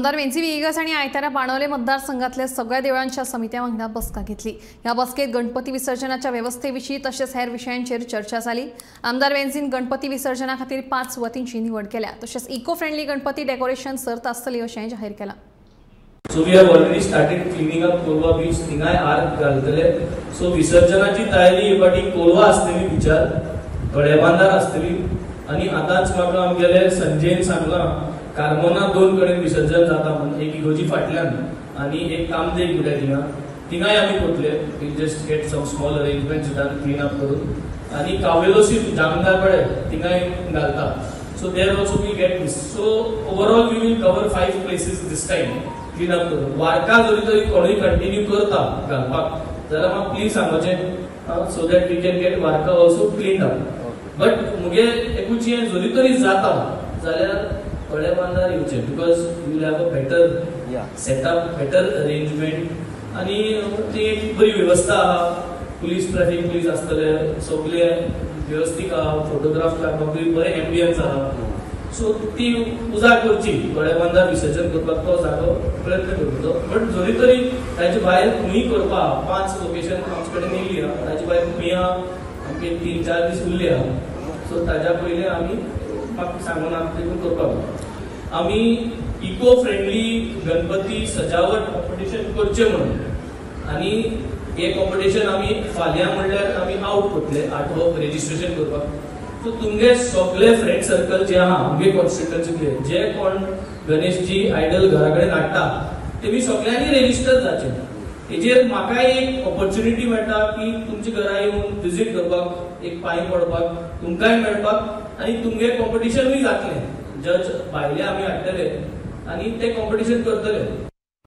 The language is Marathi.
आमदार वेंची विहिगस आणि आयतारा बाणवले मतदारसंघातल्या सगळ्या देवळांच्या समित्या वांगडा बसका घेतली। या बसकेत गणपती विसर्जनाच्या व्यवस्थेविषयी तसेच हेर विषयांचेर चर्चा जाली। आमदार वेंचीन गणपती विसर्जना खातीर 5 सुवातींची निवड केल्या, तसेच इको फ्रेंडली गणपती डेकोरेशन सर्त आसतली अशें जाहीर केलां। So we have already started cleaning up Kolwa beach. थिंगाय आर्क घालतले. So विसर्जनाची तयारी हे पाटी कोलवा आसतली बिचार, गडेबांदार आसतली आणि आताच म्हाका आमगेले संजयन सांगला कार्मोना 2 कडेन विसर्जन जाता म्हणून, एक इगोजी फाटल्यान आणि एक कामदेव गुड्या थिंगाय आमी करतले। We just get some small arrangements done clean up करून आणि कावेलोसी जामदार पडे थिंगाय घालता। So there also we get this. So overall we will cover 5 places this time. Clean up करून वारका जरी तरी कोणी कंटिन्यू करता घालपाक जाल्यार म्हाका प्लीज सांगचें, so that we can get वारका ऑल्सो क्लीन अप। बट मुगे एकूच हें जरी तरी जाता जाल्यार थोडे बांदार येवचे, because you will have a better setup, better arrangement आणि ती एक बरी व्यवस्था आहा। पुलीस ट्रॅफिक पुलीस आसतले, सगळे व्यवस्थीत आहा, फोटोग्राफ काडपाक बरे एम्बियन्स आहा। सो ती उजार करची, गडेबांदार विसर्जन करपाक तो जागो प्रयत्न करचो। बट जरी तरी ताचे भायर खंयी करपाक 5 लोकेशन आमचे कडेन येयली आहा, ताचे भायर खंयी आहा आमगे 3-4 दीस उरले आहा। सो ताच्या पयलीं आमी म्हाका सांगून आमी करपाक आमी इको फ्रेंडली गणपती सजावट कॉम्पिटिशन करचे म्हणून, आणि हे कॉम्पिटिशन आमी फाल्यां म्हणल्यार आमी आउट करतले 8 रेजिस्ट्रेशन करपाक। सो तुमगे सगळे फ्रेंड सर्कल जे आहा आमगे कॉन्स्टिट्युएन्सीतले जे कोण गणेशजी आयडल घरा कडेन हाडटा तेमी सगळ्यांनी रेजिस्टर जाचे। हेजेर म्हाकाय एक ऑपॉर्च्युनिटी मेळटा की तुमच्या घरा येवन विजीट करपाक, एक पांय पडपाक तुमकांय मेळपाक, आणि तुमगे कॉम्पिटिशनूय जातलें। जज भायले आमी हाडटले आणि ते कॉम्पिटिशन करतले।